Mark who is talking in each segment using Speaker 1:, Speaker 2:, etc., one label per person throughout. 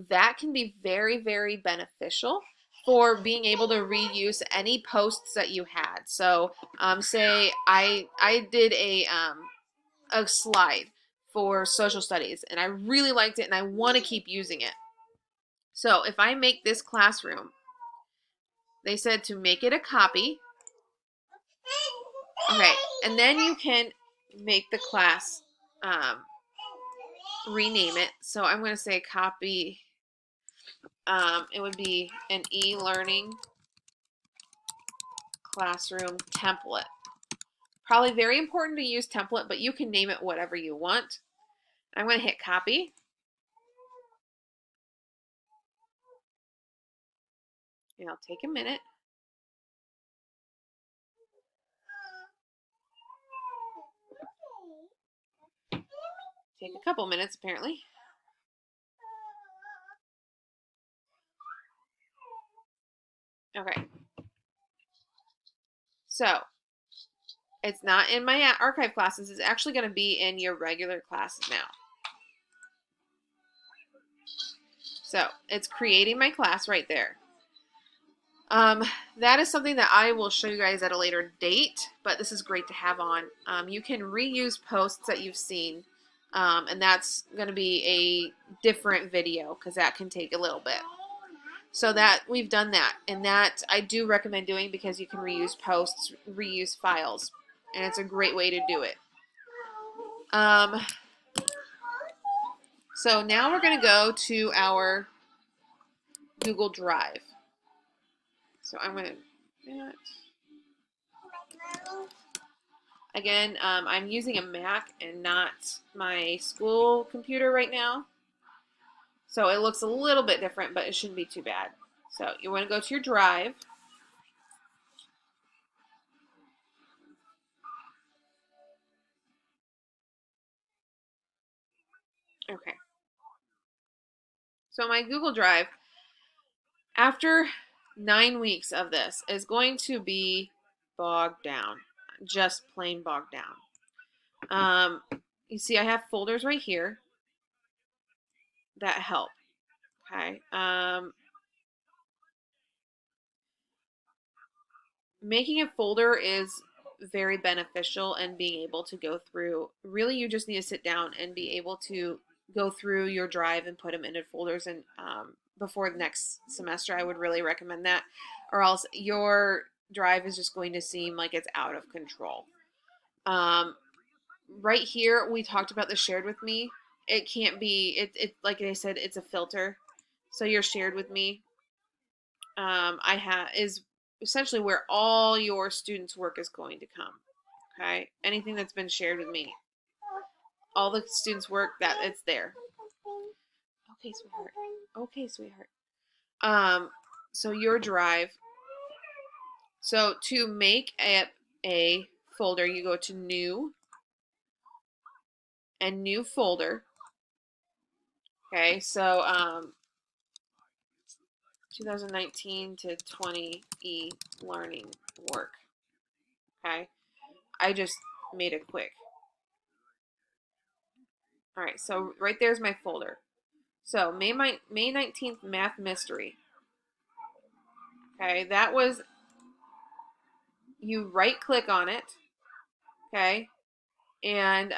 Speaker 1: that can be very, very beneficial for being able to reuse any posts that you had. So say I did a slide for social studies and I really liked it and I want to keep using it. So if I make this classroom, they said to make it a copy. Okay, and then you can make the class rename it. So I'm going to say copy. It would be an e-learning classroom template. Probably very important to use template, but you can name it whatever you want. I'm going to hit copy. It'll take a minute. Take a couple minutes, apparently. Okay. So, it's not in my archive classes. It's actually going to be in your regular classes now. So, it's creating my class right there. That is something that I will show you guys at a later date, but this is great to have on. You can reuse posts that you've seen, and that's going to be a different video because that can take a little bit. So that we've done that, and that I do recommend doing because you can reuse posts, reuse files, and it's a great way to do it. So now we're going to go to our Google Drive. So I'm going to do that. Again, I'm using a Mac and not my school computer right now. So it looks a little bit different, but it shouldn't be too bad. So you want to go to your Drive. Okay. So my Google Drive, after 9 weeks of this, is going to be bogged down. Just plain bogged down. You see I have folders right here that help. Okay. Making a folder is very beneficial and being able to go through. Really, you just need to sit down and be able to go through your drive and put them into folders. And before the next semester, I would really recommend that, or else your drive is just going to seem like it's out of control. Right here, we talked about the shared with me. It can't be. It like I said, it's a filter. So your shared with me, I have is essentially where all your students' work is going to come. Okay, anything that's been shared with me, all the students' work that it's there. Okay, sweetheart. Okay, sweetheart. So your drive. So to make a folder, you go to New and New Folder. Okay, so 2019 to 20 e-learning work. Okay, I just made it quick. All right, so right there's my folder. So May 19th Math Mystery. Okay, that was, you right click on it. Okay, and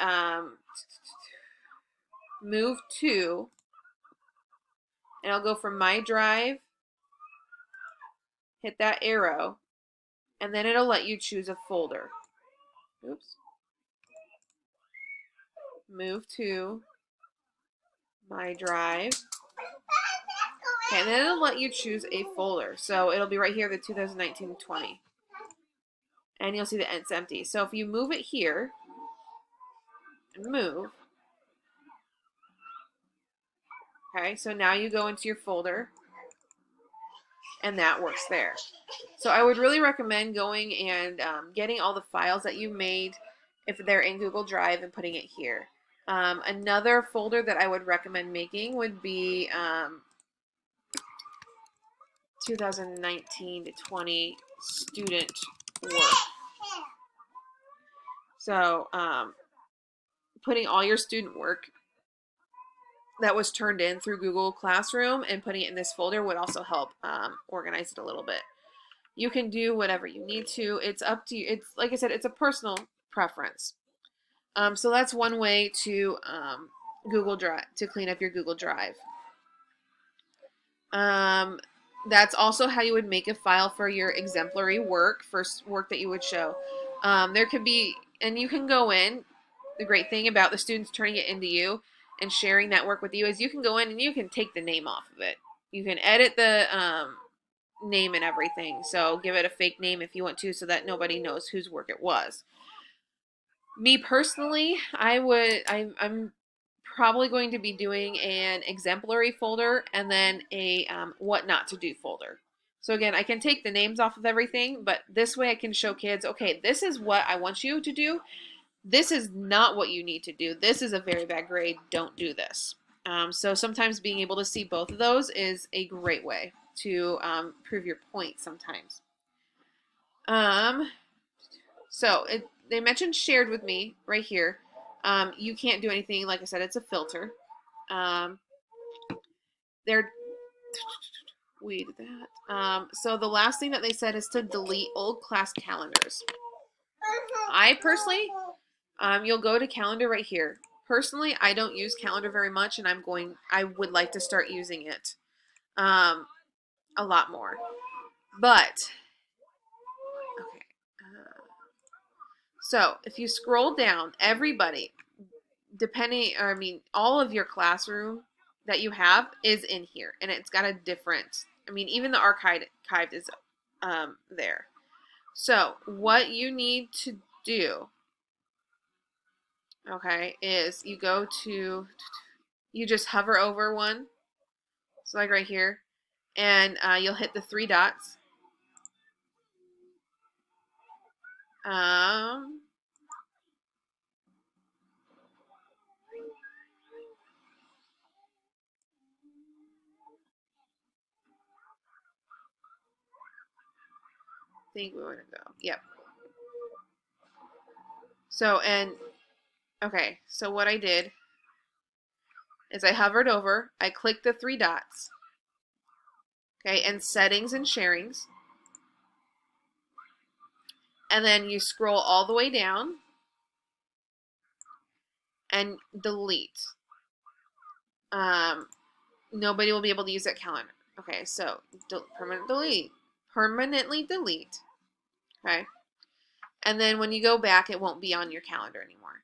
Speaker 1: move to, and I'll go from my drive, hit that arrow, and then it'll let you choose a folder. Oops. Move to my drive. Okay, and then it'll let you choose a folder. So it'll be right here, the 2019-20. And you'll see that it's empty. So if you move it here, and move, okay, so now you go into your folder, and that works there. So I would really recommend going and getting all the files that you made, if they're in Google Drive, and putting it here. Another folder that I would recommend making would be 2019 to 20 student work. So putting all your student work that was turned in through Google Classroom and putting it in this folder would also help organize it a little bit. You can do whatever you need to. It's up to you. It's like I said, it's a personal preference. So that's one way to Google Drive to clean up your Google Drive. That's also how you would make a file for your exemplary work, first work that you would show. There could be, and you can go in. The great thing about the students turning it into you and sharing that work with you is you can go in and you can take the name off of it. You can edit the name and everything. So give it a fake name if you want to, so that nobody knows whose work it was. Me personally, I'm probably going to be doing an exemplary folder and then a what not to do folder. So again, I can take the names off of everything, but this way I can show kids, okay, this is what I want you to do. This is not what you need to do. This is a very bad grade. Don't do this. So sometimes being able to see both of those is a great way to prove your point sometimes. They mentioned shared with me right here. You can't do anything. Like I said, it's a filter. They're we did that. So the last thing that they said is to delete old class calendars. I personally, you'll go to calendar right here. Personally, I don't use calendar very much, and I would like to start using it a lot more. But okay. So if you scroll down, everybody, all of your classroom that you have is in here, and it's got a different. Even the archived is there. So what you need to do, okay, is you just hover over one, so like right here, and you'll hit the three dots. Think we want to go. Yep. Okay, so what I did is I hovered over, I clicked the three dots, okay, and settings and sharings, and then you scroll all the way down and delete. Nobody will be able to use that calendar. Okay, so permanently delete. Okay, and then when you go back, it won't be on your calendar anymore.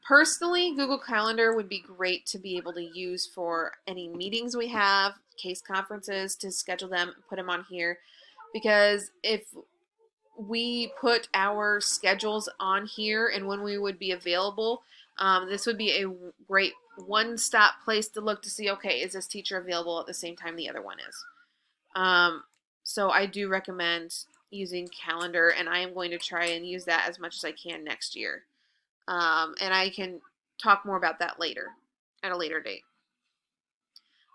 Speaker 1: Personally, Google Calendar would be great to be able to use for any meetings we have, case conferences, to schedule them, put them on here. Because if we put our schedules on here and when we would be available, this would be a great one-stop place to look to see, okay, is this teacher available at the same time the other one is? So I do recommend using Calendar, and I am going to try and use that as much as I can next year. And I can talk more about that later, at a later date.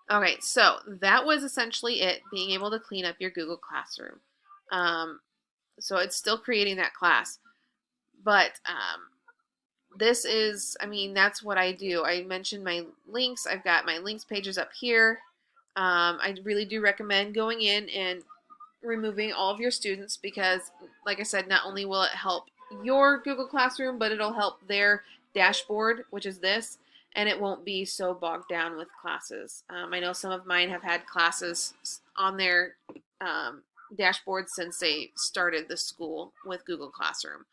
Speaker 1: Okay, so that was essentially it, being able to clean up your Google Classroom. So it's still creating that class. But this is, that's what I do. I mentioned my links. I've got my links pages up here. I really do recommend going in and removing all of your students because, like I said, not only will it help your Google Classroom, but it'll help their dashboard, which is this, and it won't be so bogged down with classes. I know some of mine have had classes on their dashboard since they started the school with Google Classroom.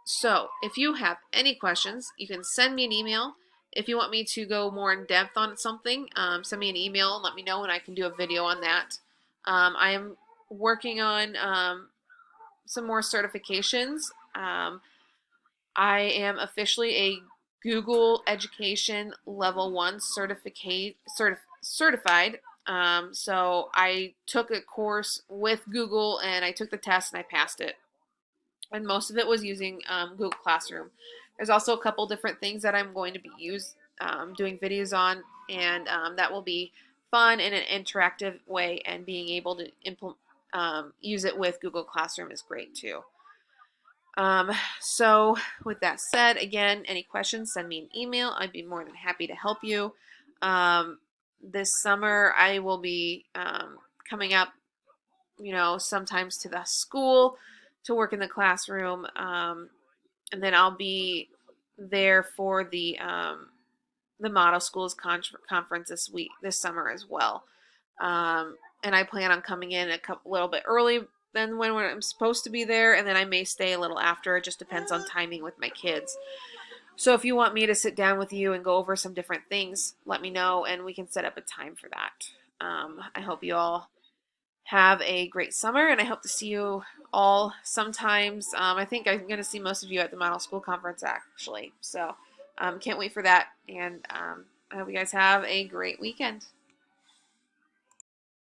Speaker 1: So if you have any questions, you can send me an email. If you want me to go more in depth on something, send me an email and let me know, and I can do a video on that. I am working on some more certifications. I am officially a Google Education Level 1 certified. So I took a course with Google and I took the test and I passed it. And most of it was using Google Classroom. There's also a couple different things that I'm going to be doing videos on, and that will be fun in an interactive way, and being able to use it with Google Classroom is great too. Um, so with that said, again, any questions, send me an email. I'd be more than happy to help you. Um, this summer, I will be coming up, sometimes to the school to work in the classroom, and then I'll be there for the Model Schools conference this summer as well. And I plan on coming in little bit early than when I'm supposed to be there, and then I may stay a little after. It just depends on timing with my kids. So if you want me to sit down with you and go over some different things, let me know, and we can set up a time for that. I hope you all have a great summer, and I hope to see you all sometimes. I think I'm going to see most of you at the Model School Conference, actually. So can't wait for that, and I hope you guys have a great weekend.